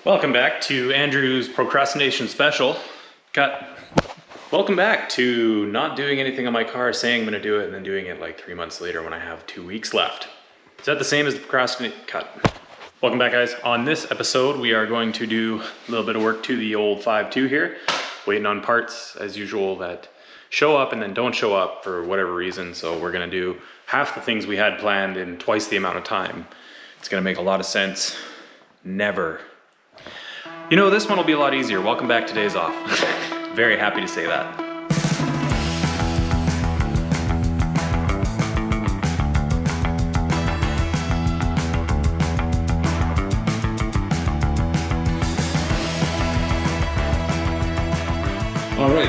Welcome back to Andrew's procrastination special. Cut. Welcome back to not doing anything on my car, saying I'm gonna do it and then doing it like 3 months later when I have 2 weeks left. Is that the same as the procrastinate cut? Welcome back, guys. On this episode, we are going to do a little bit of work to the old 5.2 here, waiting on parts as usual that show up and then don't show up for whatever reason. So we're gonna do half the things we had planned in twice the amount of time. It's gonna make a lot of sense. Never. You know, this one will be a lot easier. Welcome back to Days Off. Very happy to say that. All right,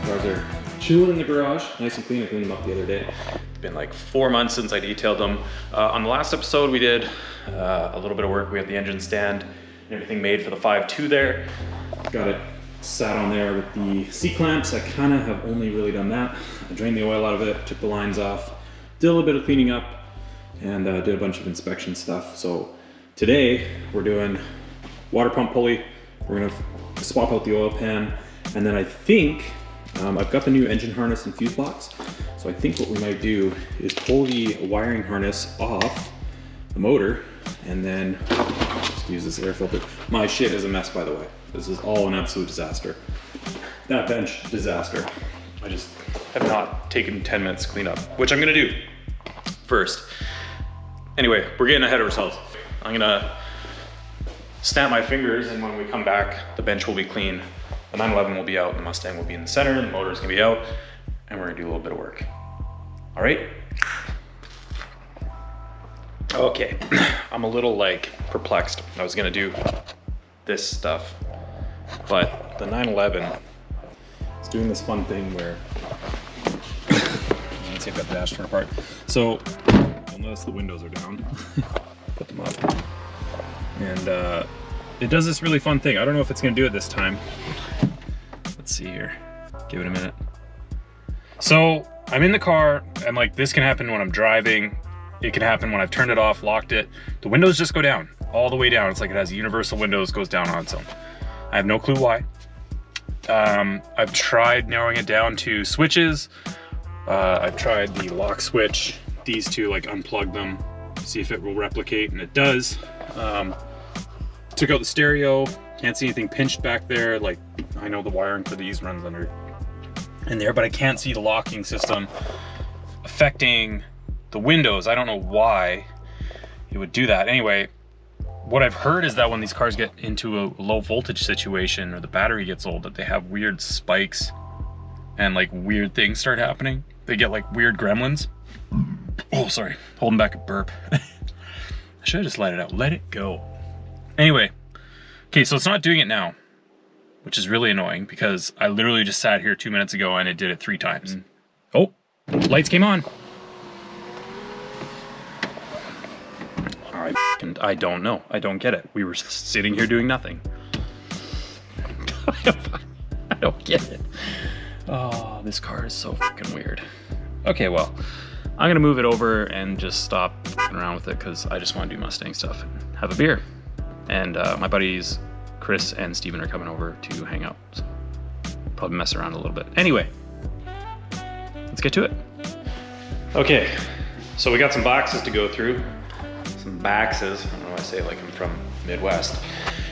cars are chilling in the garage, nice and clean. I cleaned them up the other day. It's been like 4 months since I detailed them. On the last episode, we did a little bit of work. We had the engine stand and everything made for the 5.2 there. Got it sat on there with the C-clamps. I kind of have only really done that. I drained the oil out of it, took the lines off, did a little bit of cleaning up, and did a bunch of inspection stuff. So today we're doing water pump pulley. We're gonna swap out the oil pan, and then I think I've got the new engine harness and fuse box. So I think what we might do is pull the wiring harness off the motor, and then just use this air filter. My shit is a mess, by the way. This is all an absolute disaster. That bench, disaster. I just have not taken 10 minutes to clean up, which I'm gonna do first. Anyway, we're getting ahead of ourselves. I'm gonna snap my fingers, and when we come back, the bench will be clean. The 911 will be out, the Mustang will be in the center, the motor's gonna be out, and we're gonna do a little bit of work. All right? Okay, I'm a little like perplexed. I was gonna do this stuff, but the 911 is doing this fun thing where, let's see if I've got the dash turn apart. So you'll notice the windows are down. Put them up. And it does this really fun thing. I don't know if it's gonna do it this time. Let's see here, give it a minute. So I'm in the car, and like this can happen when I'm driving. It can happen when I've turned it off, locked it. The windows just go down, all the way down. It's like it has universal windows, goes down on its own. I have no clue why. I've tried narrowing it down to switches. I've tried the lock switch, these two, like unplug them, see if it will replicate, and it does. Took out the stereo, can't see anything pinched back there. Like, I know the wiring for these runs under in there, but I can't see the locking system affecting the windows. I don't know why it would do that. Anyway, what I've heard is that when these cars get into a low voltage situation or the battery gets old, that they have weird spikes and like weird things start happening. They get like weird gremlins. Oh, sorry, holding back a burp. I should have just let it out. Let it go. Anyway, okay, so it's not doing it now, which is really annoying because I literally just sat here 2 minutes ago and it did it 3 times. Oh, lights came on. I don't know. I don't get it. We were sitting here doing nothing. I don't get it. Oh, this car is so fucking weird. Okay, well, I'm gonna move it over and just stop fucking around with it because I just want to do Mustang stuff and have a beer. And my buddies Chris and Steven are coming over to hang out. So probably mess around a little bit. Anyway, let's get to it. Okay, so we got some boxes to go through. Some boxes. I don't know why I say it like I'm from Midwest.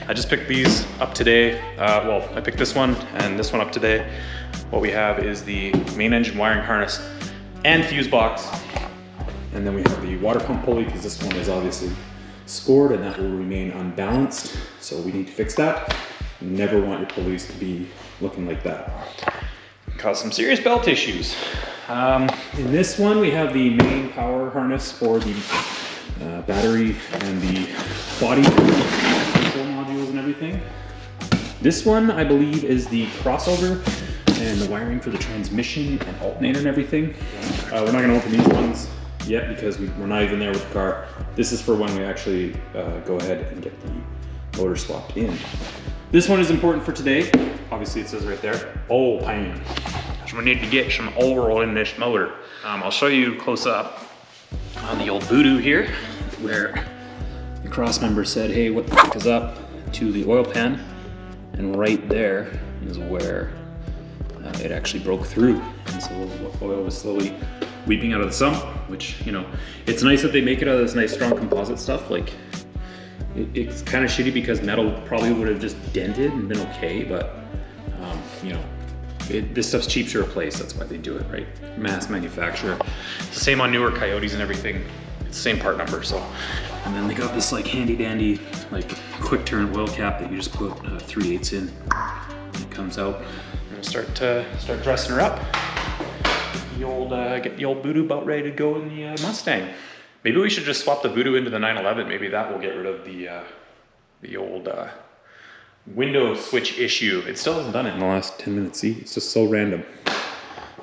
I just picked these up today. Well, I picked this one and this one up today. What we have is the main engine wiring harness and fuse box. And then we have the water pump pulley because this one is obviously scored and that will remain unbalanced. So we need to fix that. You never want your pulleys to be looking like that. Cause some serious belt issues. In this one, we have the main power harness for the battery and the body control modules and everything. This one, I believe, is the crossover and the wiring for the transmission and alternator and everything. We're not gonna open these ones yet because we're not even there with the car. This is for when we actually go ahead and get the motor swapped in. This one is important for today. Obviously it says right there, oil pan. So we need to get some oil in this motor. I'll show you close up on the old Voodoo here, where the cross member said, hey, what the fuck is up? to the oil pan, and right there is where it actually broke through, and so the oil was slowly weeping out of the sump, which, you know, it's nice that they make it out of this nice strong composite stuff. Like, it's kind of shitty because metal probably would have just dented and been okay, but you know, this stuff's cheap to replace. That's why they do it, right? Mass manufacture. It's the same on newer Coyotes and everything. It's the same part number. So, and then they got this like handy dandy, like quick turn oil cap that you just put 3/8 in. It comes out. I'm gonna start dressing her up. Get the old Voodoo about ready to go in the Mustang. Maybe we should just swap the Voodoo into the 911. Maybe that will get rid of the old window switch issue. It still hasn't done it in the last 10 minutes. See, it's just so random.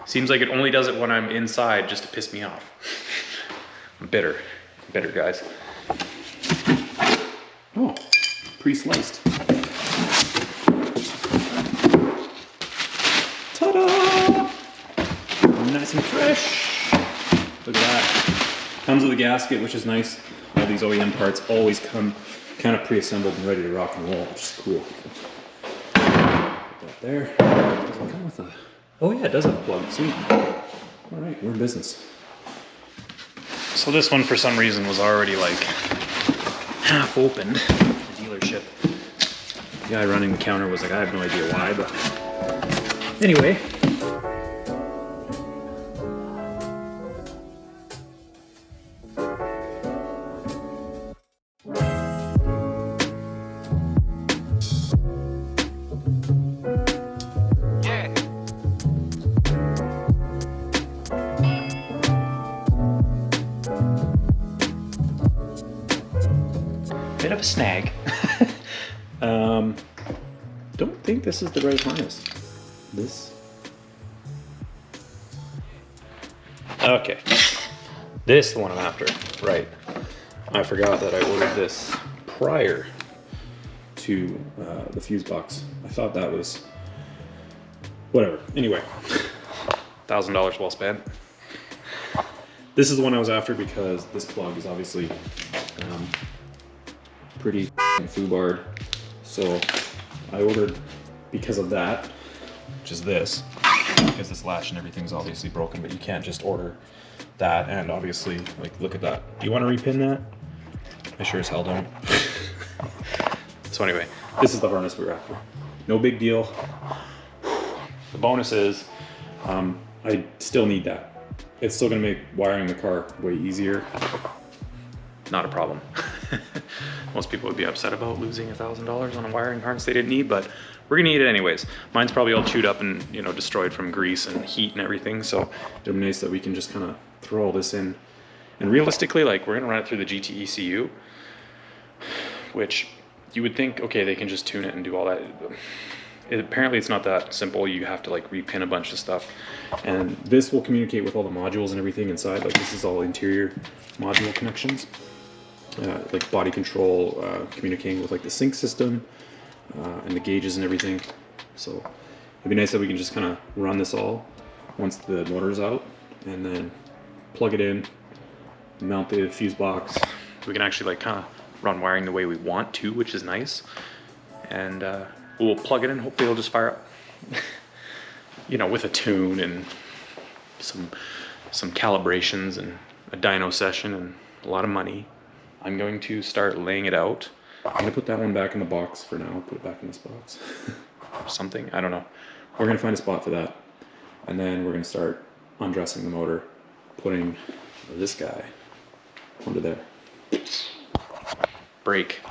Seems like it only does it when I'm inside just to piss me off. I'm bitter, guys. Oh, pre-sliced. Ta-da! Nice and fresh. Look at that. Comes with a gasket, which is nice. All these OEM parts always come kind of pre-assembled and ready to rock and roll, which is cool. Put that there. Does it come with a... Oh yeah, it does have a plug. Sweet. All right, we're in business. So this one, for some reason, was already like half opened. The dealership. The guy running the counter was like, I have no idea why, but anyway. Bit of a snag. Don't think this is the right harness. This. Okay. This is the one I'm after. Right. I forgot that I ordered this prior to the fuse box. I thought that was whatever. Anyway, $1,000 well spent. This is the one I was after because this plug is obviously pretty foobarred. So I ordered because of that, which is this, because this latch and everything's obviously broken, but you can't just order that. And obviously, like, look at that. Do you want to repin that? I sure as hell don't. So anyway, this is the harness we were after. No big deal. The bonus is, I still need that. It's still gonna make wiring the car way easier. Not a problem. Most people would be upset about losing $1,000 on a wiring harness they didn't need, but we're gonna need it anyways. Mine's probably all chewed up and, you know, destroyed from grease and heat and everything, so it'll be nice that we can just kind of throw all this in. And realistically, like, we're gonna run it through the GT ECU, which you would think, okay, they can just tune it and do all that. Apparently it's not that simple. You have to like repin a bunch of stuff, and this will communicate with all the modules and everything inside. Like, this is all interior module connections. Like body control, communicating with like the sync system and the gauges and everything. So it'd be nice that we can just kind of run this all once the motor's out, and then plug it in, mount the fuse box. We can actually like kind of run wiring the way we want to, which is nice. And we'll plug it in. Hopefully it'll just fire up, you know, with a tune and some calibrations and a dyno session and a lot of money. I'm going to start laying it out. I'm gonna put that one back in the box for now. Put it back in this box. Or something, I don't know. We're gonna find a spot for that. And then we're gonna start undressing the motor, putting this guy under there. Brake.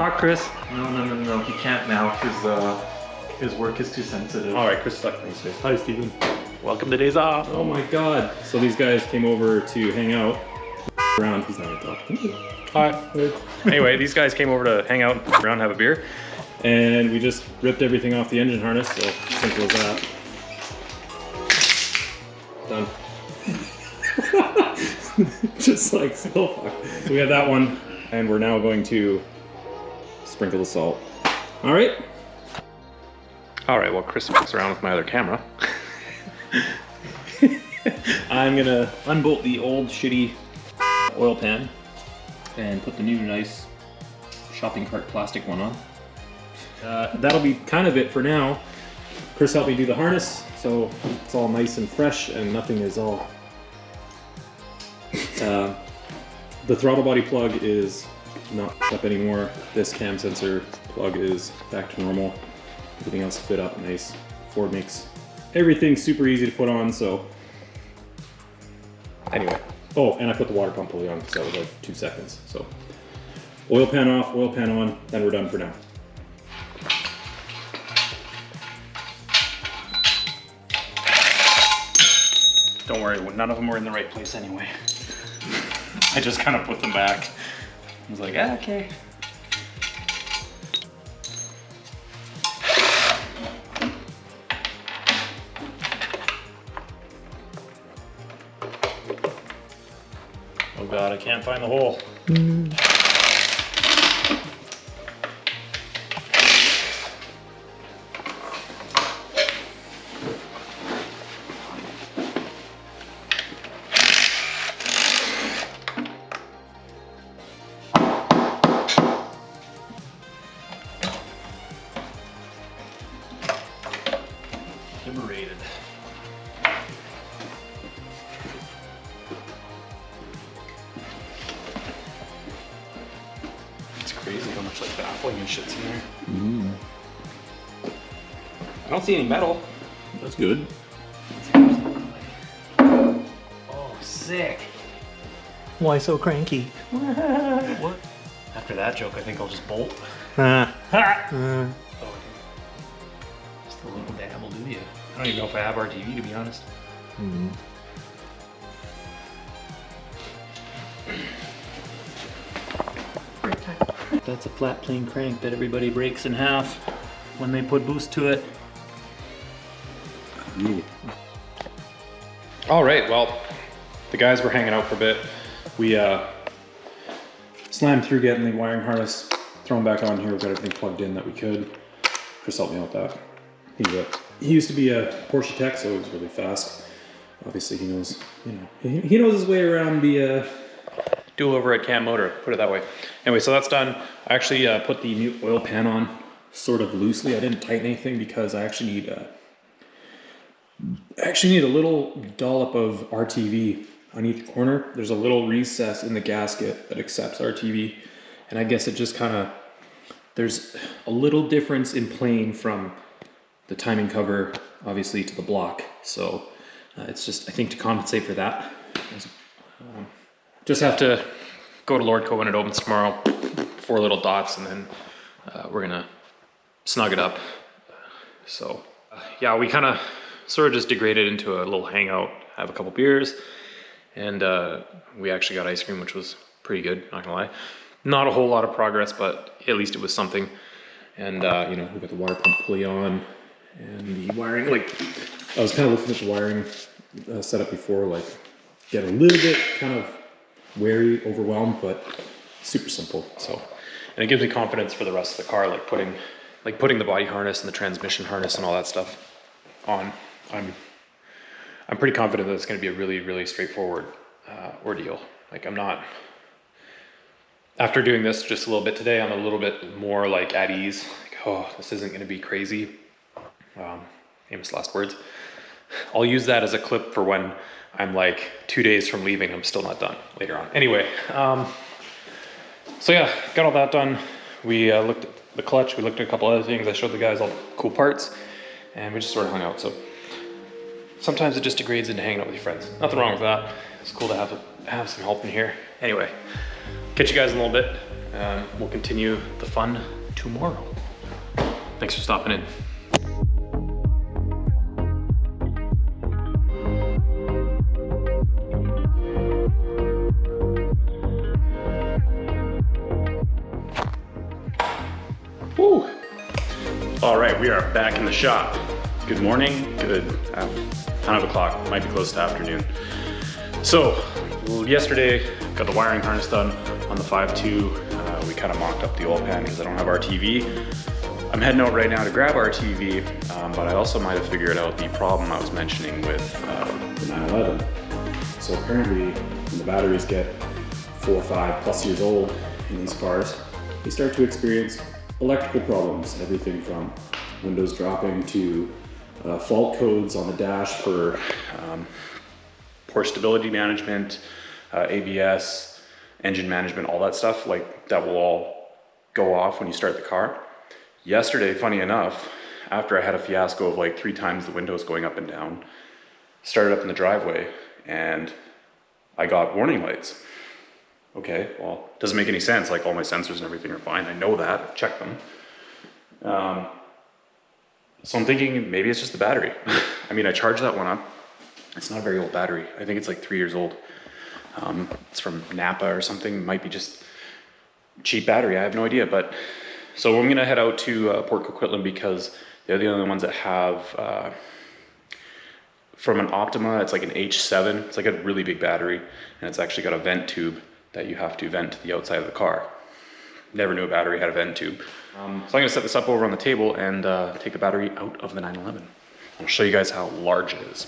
Talk, Chris. No, he can't now because his work is too sensitive. All right, Chris stuck things. Hi, Steven. Welcome to Days Off. Oh my God. So these guys came over to hang out. Around. He's not gonna talk. Hi. Anyway, these guys came over to hang out, around, have a beer. And we just ripped everything off the engine harness, so simple as that. Done. Just like so. So we have that one, and we're now going to sprinkle the salt. All right. All right, well, Chris fucks around with my other camera. I'm gonna unbolt the old shitty oil pan and put the new nice shopping cart plastic one on. That'll be kind of it for now. Chris helped me do the harness, so it's all nice and fresh and nothing is all... the throttle body plug is not up anymore. This cam sensor plug is back to normal. Everything else fit up nice. Ford makes everything super easy to put on, so... Anyway. Oh, and I put the water pump pulley on, because that was like 2 seconds. So, oil pan off, oil pan on, then we're done for now. Don't worry, none of them were in the right place anyway. I just kind of put them back. I was like, ah, okay. Oh God, I can't find the hole. Liberated. It's crazy how much like baffling and shit's in there. I don't see any metal. That's good. Oh, sick. Why so cranky? What? After that joke, I think I'll just bolt. Uh, Oh, just a little dab will do you. I don't even know if I have RTV, to be honest. That's a flat plane crank that everybody breaks in half when they put boost to it. All right, well, the guys were hanging out for a bit. We slammed through getting the wiring harness thrown back on here. We got everything plugged in that we could. Chris helped me out with that. He used to be a Porsche tech, so he was really fast. Obviously, he knows, you know, he knows his way around the dual overhead cam motor, put it that way. Anyway, so that's done. I actually put the new oil pan on sort of loosely. I didn't tighten anything because I actually need a little dollop of RTV on each corner. There's a little recess in the gasket that accepts RTV, and I guess it just kind of, there's a little difference in plane from the timing cover, obviously, to the block. So it's just, I think, to compensate for that. Just have to go to Lordco when it opens tomorrow, 4 little dots, and then we're gonna snug it up. So yeah, we kind of sort of just degraded into a little hangout, have a couple beers, and we actually got ice cream, which was pretty good, not gonna lie. Not a whole lot of progress, but at least it was something. And you know, we got the water pump pulley on, and the wiring, like, I was kind of looking at the wiring setup before, like, get a little bit kind of wary, overwhelmed, but super simple. So, and it gives me confidence for the rest of the car, like putting the body harness and the transmission harness and all that stuff on. I'm pretty confident that it's going to be a really, really straightforward ordeal. Like, I'm not, after doing this just a little bit today, I'm a little bit more like at ease. Like, oh, this isn't going to be crazy. Famous last words. I'll use that as a clip for when I'm like 2 days from leaving. I'm still not done later on. Anyway, so yeah, got all that done. We looked at the clutch. We looked at a couple other things. I showed the guys all the cool parts, and we just sort of hung out. So sometimes it just degrades into hanging out with your friends. Nothing wrong with that. It's cool to have some help in here. Anyway, catch you guys in a little bit. We'll continue the fun tomorrow. Thanks for stopping in. Woo! All right, we are back in the shop. Good morning, good 9 o'clock, might be close to afternoon. So, yesterday, got the wiring harness done on the 5.2. We kind of mocked up the oil pan because I don't have RTV. I'm heading out right now to grab RTV, but I also might have figured out the problem I was mentioning with the 911. So apparently, when the batteries get 4 or 5 plus years old in these cars, they start to experience electrical problems, everything from windows dropping to fault codes on the dash for poor stability management, ABS, engine management, all that stuff, like that will all go off when you start the car. Yesterday, funny enough, after I had a fiasco of like 3 times the windows going up and down, started up in the driveway and I got warning lights. Okay, well, it doesn't make any sense. Like all my sensors and everything are fine. I know that, I've checked them. So I'm thinking maybe it's just the battery. I mean, I charged that one up. It's not a very old battery. I think it's like 3 years old. It's from Napa or something. Might be just cheap battery. I have no idea. But so I'm gonna head out to Port Coquitlam because they're the only ones that have from an Optima. It's like an H7. It's like a really big battery, and it's actually got a vent tube that you have to vent to the outside of the car. Never knew a battery had a vent tube. So I'm gonna set this up over on the table and take the battery out of the 911. I'll show you guys how large it is.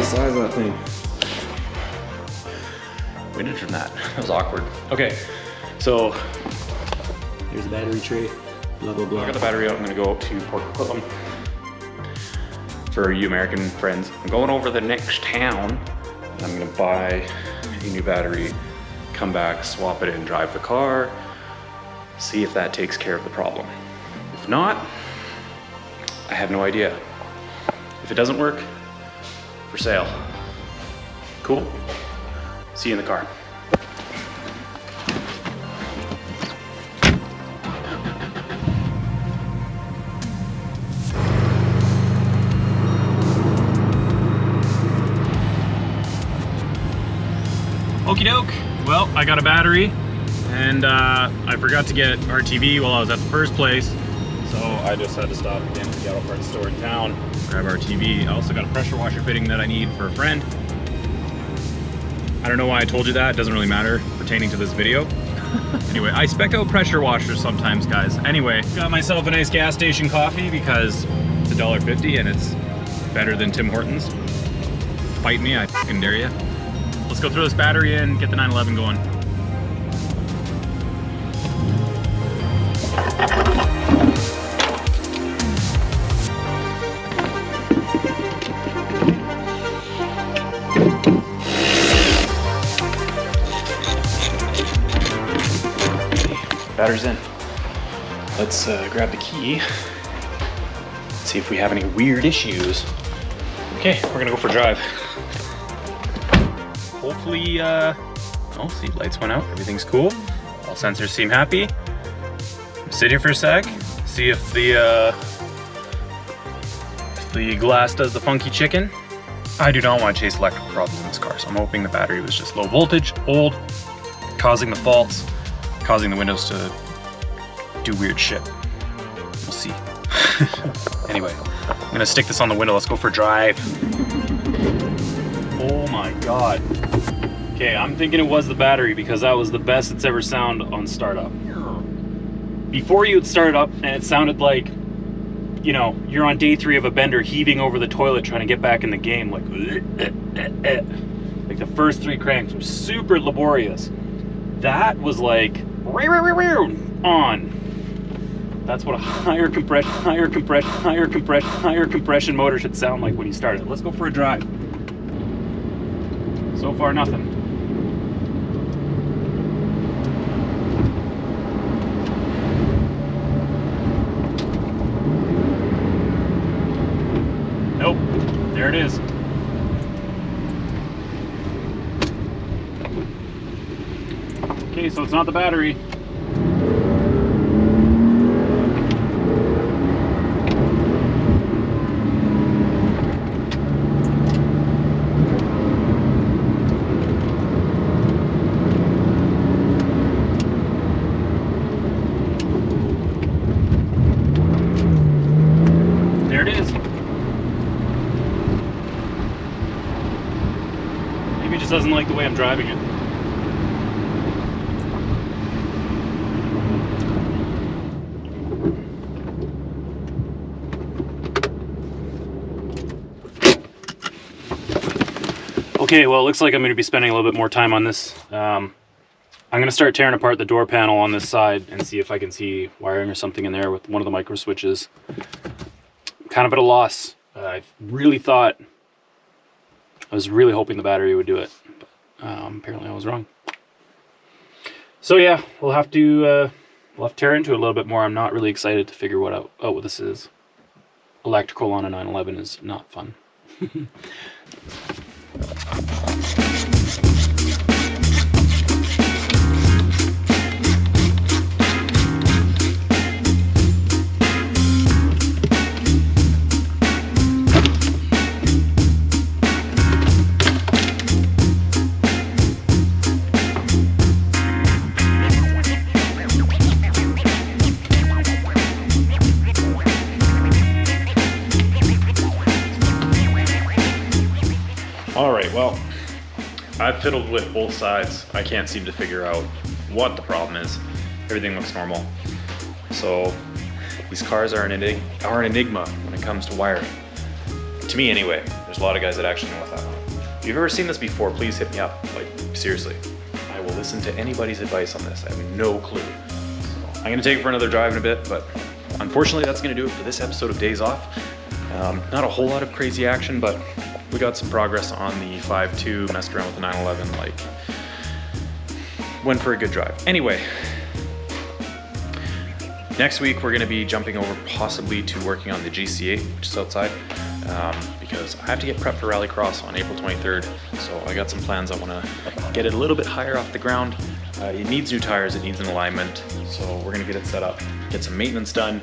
Size of that thing. We didn't trim that. That was awkward. Okay, so here's the battery tray. Blah blah blah. I got the battery out. I'm gonna go up to Port Coquitlam. For you American friends, I'm going over the next town. And I'm gonna buy a new battery, come back, swap it in, drive the car, see if that takes care of the problem. If not, I have no idea. If it doesn't work, for sale. Cool. See you in the car. Okie doke. Well, I got a battery and I forgot to get RTV while I was at the first place. So I just had to stop again at the auto parts store in town, grab RTV. I also got a pressure washer fitting that I need for a friend. I don't know why I told you that, it doesn't really matter pertaining to this video. Anyway, I spec out pressure washers sometimes, guys. Anyway, got myself a nice gas station coffee because it's $1.50 and it's better than Tim Hortons. Fight me, I fucking dare you. Let's go throw this battery in, get the 911 going. Battery's in. Let's grab the key. See if we have any weird issues. Okay, we're gonna go for a drive. Hopefully, oh, see, lights went out, everything's cool. All sensors seem happy. Sit here for a sec, see if the glass does the funky chicken. I do not want to chase electrical problems in this car, so I'm hoping the battery was just low voltage, old, causing the faults, causing the windows to do weird shit. We'll see. Anyway, I'm gonna stick this on the window. Let's go for a drive. Oh my God. Okay, I'm thinking it was the battery because that was the best it's ever sounded on startup. Before you had started up and it sounded like, you know, you're on day 3 of a bender heaving over the toilet trying to get back in the game, like the first 3 cranks were super laborious. That was like on. That's what a higher compression motor should sound like when you start it. Let's go for a drive. So far, nothing. Nope, there it is. Okay, so it's not the battery. There it is. Maybe it just doesn't like the way I'm driving it. Okay, well, it looks like I'm going to be spending a little bit more time on this. I'm going to start tearing apart the door panel on this side and see if I can see wiring or something in there with one of the micro switches. I'm kind of at a loss. I really thought, I was really hoping the battery would do it, but apparently I was wrong. So yeah, we'll have to tear into it a little bit more. I'm not really excited to figure out what this is. Electrical on a 911 is not fun. Alright, well, I've fiddled with both sides. I can't seem to figure out what the problem is. Everything looks normal. So, these cars are an enigma when it comes to wiring. To me anyway. There's a lot of guys that actually know what that is. If you've ever seen this before, please hit me up. Like, seriously. I will listen to anybody's advice on this. I have no clue. So, I'm going to take it for another drive in a bit, but unfortunately that's going to do it for this episode of Days Off. Not a whole lot of crazy action, but we got some progress on the 5.2, messed around with the 911, like, went for a good drive. Anyway, next week we're gonna be jumping over possibly to working on the GC8, which is outside, because I have to get prepped for Rallycross on April 23rd, so I got some plans. I wanna get it a little bit higher off the ground. It needs new tires, it needs an alignment, so we're gonna get it set up, get some maintenance done,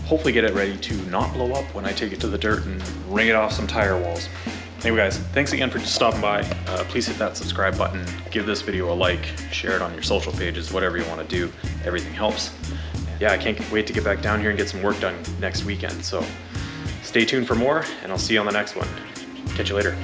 hopefully get it ready to not blow up when I take it to the dirt and ring it off some tire walls. Anyway guys, thanks again for stopping by. Please hit that subscribe button, give this video a like, share it on your social pages, whatever you want to do. Everything helps. Yeah, I can't wait to get back down here and get some work done next weekend. So stay tuned for more, and I'll see you on the next one. Catch you later.